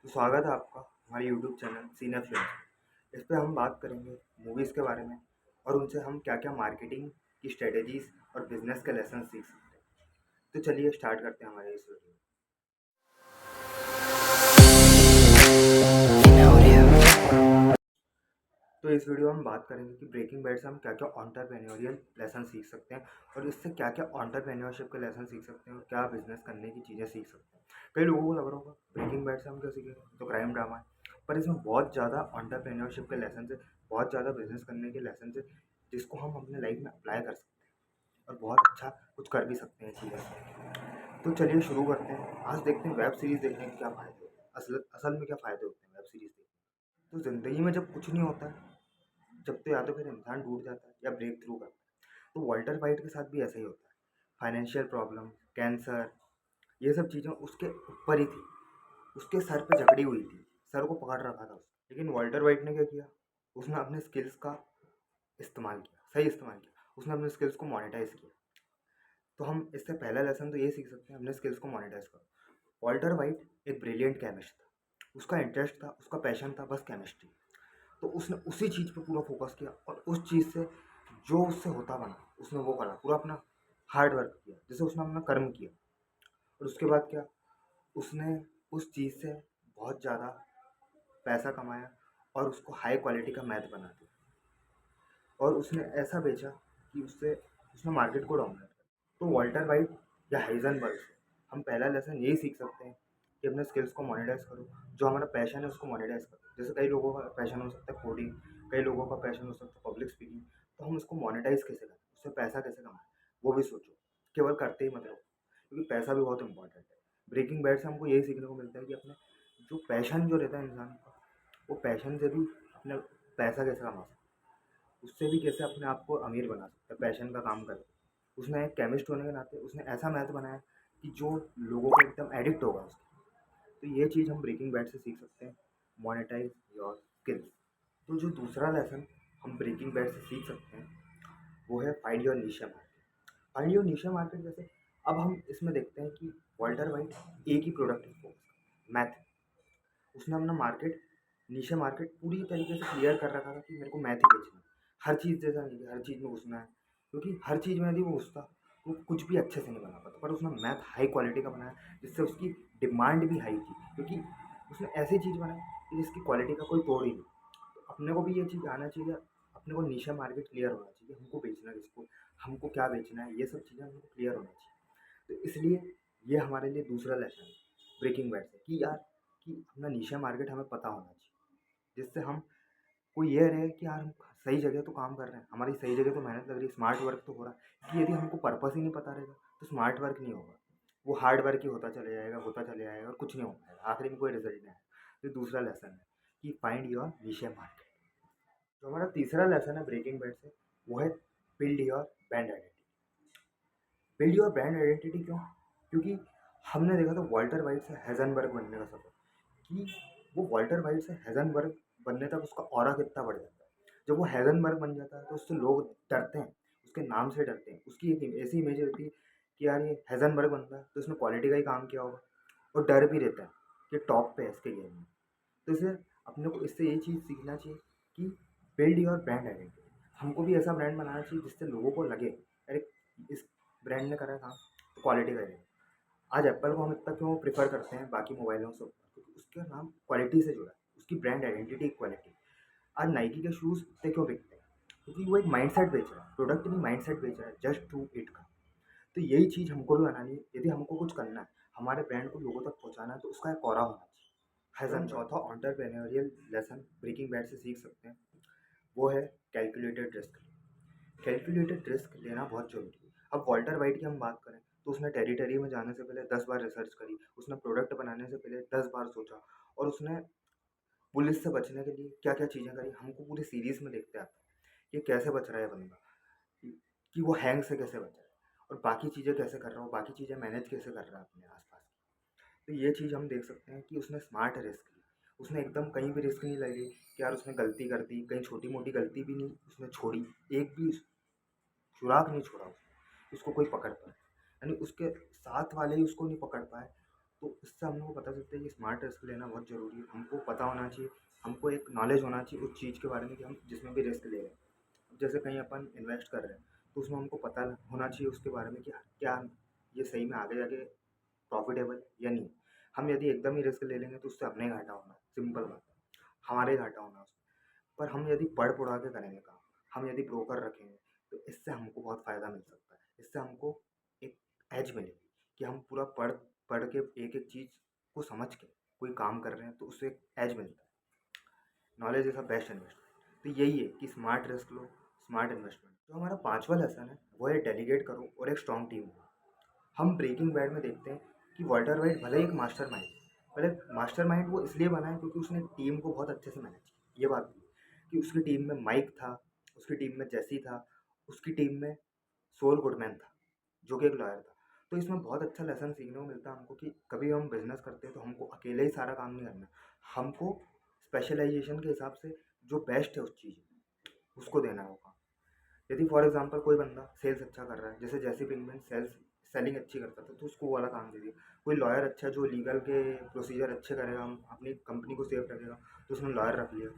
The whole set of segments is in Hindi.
तो स्वागत है आपका हमारे यूट्यूब चैनल सीने फिल्म। इस पे हम बात करेंगे मूवीज़ के बारे में और उनसे हम क्या क्या मार्केटिंग की स्ट्रेटेजीज और बिजनेस के लेसन सीख सकते हैं। तो चलिए स्टार्ट करते हैं हमारे इस वीडियो। तो इस वीडियो में हम बात करेंगे कि ब्रेकिंग बैड से हम क्या क्या एंटरप्रेन्योरियल लेसन सीख सकते हैं और इससे क्या क्या एंटरप्रेन्योरशिप के लेसन सीख सकते हैं और क्या बिजनेस करने की चीज़ें सीख सकते हैं। कई लोगों को लग रहा होगा ब्रेकिंग बैड से हम क्या सीखेंगे, तो क्राइम ड्रामा है, पर इसमें बहुत ज़्यादा एंटरप्रेन्योरशिप के लेसन है, बहुत ज़्यादा बिजनेस करने के लेसन है, जिसको हम अपने लाइफ में अप्लाई कर सकते हैं और बहुत अच्छा कुछ कर भी सकते हैं चीज़ें से। तो चलिए शुरू करते हैं। आज देखते हैं वेब सीरीज़ देखने के क्या फ़ायदे होते हैं, असल असल में क्या फ़ायदे होते हैं वेब सीरीज़ देखने। तो ज़िंदगी में जब कुछ नहीं होता है, जब तो या तो फिर इंसान टूट जाता है या ब्रेक थ्रू करता है। तो वॉल्टर वाइट के साथ भी ऐसा ही होता है। फाइनेंशियल प्रॉब्लम, कैंसर, ये सब चीज़ें उसके ऊपर ही थी, उसके सर पे जकड़ी हुई थी, सर को पकड़ रखा था उसने। लेकिन वॉल्टर वाइट ने क्या किया, उसने अपने स्किल्स का इस्तेमाल किया, सही इस्तेमाल किया, उसने अपने स्किल्स को मोनेटाइज किया। तो हम इससे पहला लेसन तो ये सीख सकते हैं, अपने स्किल्स को मोनेटाइज करो। वॉल्टर वाइट एक ब्रिलियंट केमिस्ट था, उसका इंटरेस्ट था, उसका पैशन था बस केमिस्ट्री। तो उसने उसी चीज़ पे पूरा फोकस किया और उस चीज़ से जो उससे होता बना उसने वो करा, पूरा अपना हार्ड वर्क किया, जैसे उसने अपना कर्म किया। और उसके बाद क्या, उसने उस चीज़ से बहुत ज़्यादा पैसा कमाया और उसको हाई क्वालिटी का मैथ बना दिया और उसने ऐसा बेचा कि उससे उसने मार्केट को डोमिनेट किया। तो वॉल्टर वाइट या हाइजनबर्ग से हम पहला लेसन यही सीख सकते हैं कि अपने स्किल्स को मोनेटाइज करो, जो हमारा पैशन है उसको मोनेटाइज करो। जैसे कई लोगों का पैशन हो सकता है कोडिंग, कई लोगों का पैशन हो सकता है पब्लिक स्पीकिंग। तो हम उसको मोनेटाइज कैसे करें, उससे पैसा कैसे कमाएं, वो भी सोचो। केवल करते ही मत रहो, क्योंकि पैसा भी बहुत इंपॉर्टेंट है। ब्रेकिंग बैड से हमको यही सीखने को मिलता है कि अपने जो पैशन जो रहता है इंसान का, वो पैशन से भी अपने पैसा कैसे कमा सकते हैं, उससे भी कैसे अपने आप को अमीर बना सकता है पैशन का काम करके। उसने एक केमिस्ट होने के नाते उसने ऐसा मैथ बनाया कि जो लोगों को एकदम एडिक्ट होगा उसके। तो ये चीज़ हम ब्रेकिंग बैड से सीख सकते हैं, मोनेटाइज योर स्किल्स। तो जो दूसरा लेसन हम ब्रेकिंग बैड से सीख सकते हैं वो है find your Nisha market. Find your Nisha market जैसे अब हम इसमें देखते हैं कि वॉल्टर वाइट एक ही प्रोडक्ट है फोकस, मैथ। उसने अपना मार्केट, नीशा मार्केट पूरी तरीके से क्लियर कर रखा था कि मेरे को मैथ ही बेचना है। हर चीज़ जैसा नहीं कि हर चीज़ में घुसना है, क्योंकि हर चीज़ में यदि वो घुसता वो कुछ भी अच्छे से नहीं बना पाता। पर उसने मैथ हाई क्वालिटी का बनाया, जिससे उसकी डिमांड भी हाई थी, क्योंकि उसने ऐसी चीज़ बनाई कि जिसकी क्वालिटी का कोई तोड़ ही नहीं। तो अपने को भी ये चीज़ आना चाहिए, अपने को नीशा मार्केट क्लियर होना चाहिए, हमको बेचना किसको, हमको क्या बेचना है, ये सब चीज़ें हमको क्लियर होना चाहिए। तो इसलिए ये हमारे लिए दूसरा लेसन है ब्रेकिंग बैड से, कि यार कि अपना नीशा मार्केट हमें पता होना चाहिए, जिससे हम को ये रहे कि यार हम सही जगह तो काम कर रहे हैं, हमारी सही जगह तो मेहनत लग रही है, स्मार्ट वर्क तो हो रहा है। कि यदि हमको पर्पस ही नहीं पता रहेगा तो स्मार्ट वर्क नहीं होगा, वो हार्ड वर्क ही होता चले जाएगा, होता चले जाएगा और कुछ नहीं हो पाएगा, आखिरी में कोई रिजल्ट नहीं आएगा। तो दूसरा लेसन है कि फाइंड योर नीशा मार्केट। जो हमारा तीसरा लेसन है ब्रेकिंग बैड से वो है build your brand identity. Build your brand identity क्यों, क्योंकि हमने देखा था वॉल्टर वाइट से हेजनबर्ग बनने का सफ़र, कि वो वॉल्टर वाइट से हेजनबर्ग बनने तक उसका ऑरा कितना बढ़ जाता है। जब वो हेजनबर्ग बन जाता है तो उससे लोग डरते हैं, उसके नाम से डरते हैं। उसकी एक ऐसी इमेज रहती है कि यार ये हेजनबर्ग बनता है तो इसने क्वालिटी का ही काम किया होगा, और डर भी रहता है कि टॉप पे है इसके गेम में। तो इसे अपने को इससे ये चीज़ सीखना चाहिए कि बिल्ड योर ब्रांड आइडेंटिटी। हमको भी ऐसा ब्रांड बनाना चाहिए जिससे लोगों को लगे अरे इस ब्रांड ने करा काम तो क्वालिटी करेगा। आज एप्पल को हम इतना क्यों प्रेफर करते हैं बाकी मोबाइलों से ऊपर, क्योंकि उसका नाम क्वालिटी से जुड़ा है, उसकी ब्रांड आइडेंटिटी क्वालिटी। आज नाइकी के शूज़ इतने क्यों बिकते हैं, क्योंकि वो एक माइंडसेट बेच रहा है, प्रोडक्ट नहीं माइंडसेट बेच रहा है, जस्ट टू इट का। तो यही चीज़ हमको भी बनानी है, यदि हमको कुछ करना है, हमारे ब्रांड को लोगों तक पहुँचाना है, तो उसका एक ऑरा होना चाहिए। हम चौथा एंटरप्रेन्योरियल लेसन ब्रेकिंग बैड से सीख सकते हैं वो है कैलकुलेटेड रिस्क। कैलकुलेटेड रिस्क लेना बहुत ज़रूरी है। अब वॉल्टर वाइट की हम बात करें तो उसने टेरिटरी में जाने से पहले 10 बार रिसर्च करी, उसने प्रोडक्ट बनाने से पहले 10 बार सोचा, और उसने पुलिस से बचने के लिए क्या-क्या चीज़ें करी। हमको पूरी सीरीज़ में देखते आते हैं कि कैसे बच रहा है बंदा, कि वो हैंग से कैसे बच रहा है और बाकी चीज़ें कैसे कर रहा है, बाकी चीज़ें मैनेज कैसे कर रहा है अपने आस-पास। तो ये चीज़ हम देख सकते हैं कि उसने स्मार्ट रिस्क ली। उसने एकदम कहीं भी रिस्क नहीं लगी कि यार उसने गलती कर दी, कहीं छोटी-मोटी गलती भी नहीं उसने छोड़ी, एक भी सुराग नहीं छोड़ा उसने, उसको कोई पकड़ पाए। यानी उसके साथ वाले ही उसको नहीं पकड़ पाए, तो इससे हम लोग को पता चलता है कि स्मार्ट रिस्क लेना बहुत ज़रूरी है। हमको पता होना चाहिए, हमको एक नॉलेज होना चाहिए उस चीज़ के बारे में कि हम जिसमें भी रिस्क ले रहे हैं। अब जैसे कहीं अपन इन्वेस्ट कर रहे हैं, तो उसमें हमको पता होना चाहिए उसके बारे में कि क्या ये सही में आगे जाके प्रॉफिटेबल या नहीं। हम यदि एकदम ही रिस्क ले लेंगे तो उससे अपने ही घाटा होना है, सिंपल बात है, हमारे ही घाटा होना है उसमें। पर हम यदि पढ़ के करेंगे काम, हम यदि ब्रोकर रखेंगे, तो इससे हमको बहुत फ़ायदा मिल सकता है। इससे हमको एक एज मिलेगी कि हम पूरा पढ़ के एक-एक चीज़ को समझ के कोई काम कर रहे हैं, तो उससे एक एज मिलता है। Knowledge is a best investment. तो यही है कि स्मार्ट रिस्क लो, स्मार्ट इन्वेस्टमेंट। जो हमारा 5वां लेसन है, वो है डेलीगेट करो और एक स्ट्रॉन्ग टीम हो। हम ब्रेकिंग बैड में देखते हैं कि वॉल्टर वाइट भले ही एक मास्टरमाइंड है, भले मास्टरमाइंड वो इसलिए बना है क्योंकि उसने टीम को बहुत अच्छे से मैनेज किया। ये बात भी है कि उसकी टीम में माइक था, उसकी टीम में जेसी था, उसकी टीम में सोल गुडमैन था, जो कि एक लॉयर था। तो इसमें बहुत अच्छा लेसन सीखने को मिलता है हमको कि कभी हम बिज़नेस करते हैं तो हमको अकेले ही सारा काम नहीं करना है। हमको स्पेशलाइज़ेशन के हिसाब से जो बेस्ट है उस चीज़ में, उसको देना होगा। यदि फॉर एग्जांपल कोई बंदा सेल्स अच्छा कर रहा है, जैसे जैसी पिंकमैन सेलिंग अच्छी करता था, तो उसको वो वाला काम दे दिया। कोई लॉयर अच्छा जो लीगल के प्रोसीजर अच्छे करेगा, हम अपनी कंपनी को सेफ रखेगा, तो उसने लॉयर रख लिया।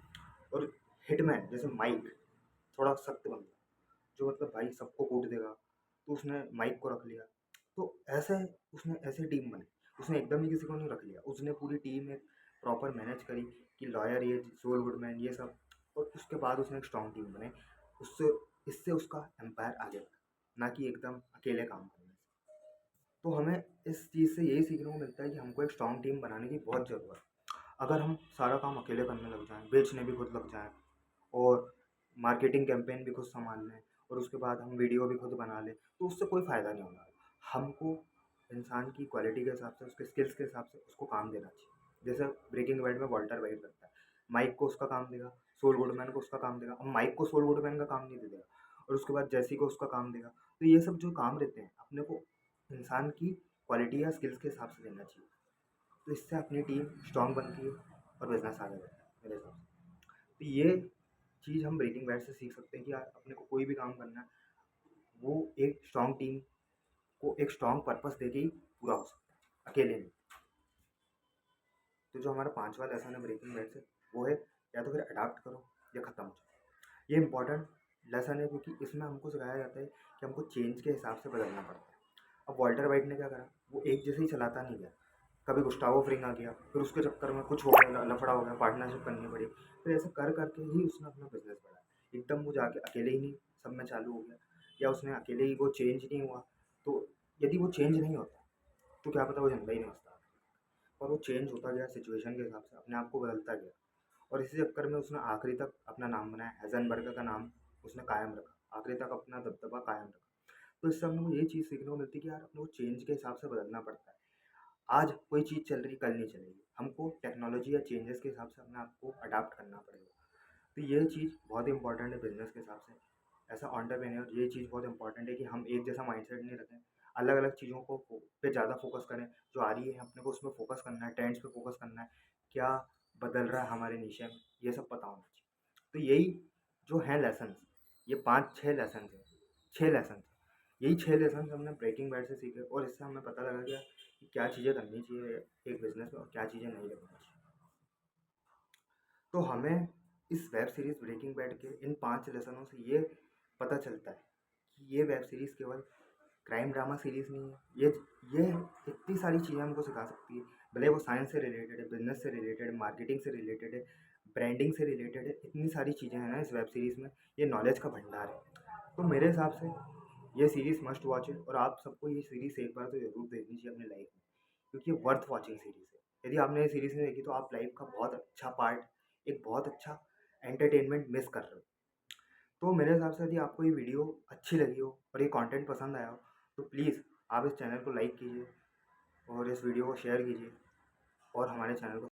और हिटमैन जैसे माइक, थोड़ा सख्त बंदा जो मतलब भाई सबको कूट देगा, तो उसने माइक को रख लिया। तो ऐसे उसने ऐसी टीम बनी। उसने एकदम ही किसी को नहीं रख लिया, उसने पूरी टीम एक प्रॉपर मैनेज करी कि लॉयर ये, सोल गुडमैन ये सब, और उसके बाद उसने एक स्ट्रॉन्ग टीम बनाई। उससे इससे उसका एम्पायर आगे बढ़ा, ना कि एकदम अकेले काम करने से। तो हमें इस चीज़ से यही सीखने को मिलता है कि हमको एक स्ट्रॉन्ग टीम बनाने की बहुत ज़रूरत है। अगर हम सारा काम अकेले करने लग जाएँ, बेचने भी खुद लग जाएँ और मार्केटिंग कैंपेन भी खुद संभाल लें और उसके बाद हम वीडियो भी खुद बना लें, तो उससे कोई फ़ायदा नहीं होगा। हमको इंसान की क्वालिटी के हिसाब से, उसके स्किल्स के हिसाब से उसको काम देना चाहिए। जैसे ब्रेकिंग बैड में वॉल्टर वाइट करता है, माइक को उसका काम देगा, सोल गुडमैन को उसका काम देगा। अब माइक को सोल गुडमैन का काम नहीं दे देगा और उसके बाद जेसी को उसका काम देगा। तो ये सब जो काम रहते हैं अपने को इंसान की क्वालिटी या स्किल्स के हिसाब से देना चाहिए। तो इससे अपनी टीम स्ट्रॉन्ग बनती है और बिजनेस आगे बढ़ता है मेरे हिसाब से। तो ये चीज़ हम ब्रेकिंग बैड से सीख सकते हैं कि यार अपने को कोई भी काम करना है, वो एक स्ट्रॉन्ग टीम को एक स्ट्रॉन्ग पर्पस देके ही पूरा हो सकता है, अकेले नहीं। तो जो हमारा 5वां लेसन है ब्रेकिंग बैड से, वो है या तो फिर अडाप्ट करो या ख़त्म हो जाओ। ये इंपॉर्टेंट लेसन है क्योंकि इसमें हमको सिखाया जाता है कि हमको चेंज के हिसाब से बदलना पड़ता है। अब वॉल्टर वाइट ने क्या करा, वो एक जैसे ही चलाता नहीं गया। कभी गुस्टावो फ्रिंग आ गया, फिर उसके चक्कर में कुछ हो गया, लफड़ा हो गया, पार्टनरशिप करनी पड़ी। फिर ऐसे कर करके ही उसने अपना बिजनेस बढ़ाया। एकदम वो जाके अकेले ही नहीं सब में चालू हो गया, या उसने अकेले ही वो चेंज नहीं हुआ। तो यदि वो चेंज नहीं होता तो क्या पता वो जिंदा ही नहीं होता। और वो चेंज होता गया सिचुएशन के हिसाब से, अपने आप को बदलता गया। और इसी चक्कर में उसने आखिरी तक अपना नाम बनाया, हेज़नबर्ग का नाम उसने कायम रखा, आखिरी तक अपना दबदबा कायम रखा। तो इससे हम लोग को ये चीज़ सीखने को मिलती है कि यार अपने को चेंज के हिसाब से बदलना पड़ता है। आज कोई चीज़ चल रही, कल नहीं चलेगी। हमको टेक्नोलॉजी या चेंजेस के हिसाब से अपने आप को अडॉप्ट करना पड़ेगा। तो ये चीज़ बहुत इंपॉर्टेंट है बिज़नेस के हिसाब से। एज़ अ एंटरप्रेन्योर ये चीज़ बहुत इंपॉर्टेंट है कि हम एक जैसा माइंडसेट नहीं रखें, अलग-अलग चीज़ों को पे ज़्यादा फोकस करें। जो आ रही है अपने को उसमें फोकस करना है, ट्रेंड्स पे फोकस करना है, क्या बदल रहा है हमारे निशा में, ये सब पता होना चाहिए। तो यही जो हैं लेसन्स, ये 5-6 लेसन्स हैं, 6 लेसन्स, यही 6 लेसन्स हमने ब्रेकिंग बैड से सीखे और इससे हमें पता लगा कि क्या चीज़ें करनी चाहिए एक बिज़नेस में और क्या चीज़ें नहीं करनी चाहिए। तो हमें इस वेब सीरीज़ ब्रेकिंग बैड के इन 5 लेसनों से ये पता चलता है कि ये वेब सीरीज़ केवल क्राइम ड्रामा सीरीज़ नहीं है। ये इतनी सारी चीज़ें हमको सिखा सकती है, भले वो साइंस से रिलेटेड है, बिज़नेस से रिलेटेड है, मार्केटिंग से रिलेटेड है, ब्रांडिंग से रिलेटेड है। इतनी सारी चीज़ें हैं ना इस वेब सीरीज़ में, ये नॉलेज का भंडार है। तो मेरे हिसाब से ये सीरीज़ मस्ट वॉच है और आप सबको ये सीरीज़ एक बार तो ज़रूर देखनी चाहिए अपनी लाइफ में, क्योंकि ये वर्थ वॉचिंग सीरीज़ है। यदि आपने ये सीरीज़ नहीं देखी तो आप लाइफ का बहुत अच्छा पार्ट, एक बहुत अच्छा एंटरटेनमेंट मिस कर रहे हो। तो मेरे हिसाब से यदि आपको ये वीडियो अच्छी लगी हो और ये कंटेंट पसंद आया हो, तो प्लीज़ आप इस चैनल को लाइक कीजिए और इस वीडियो को शेयर कीजिए और हमारे चैनल को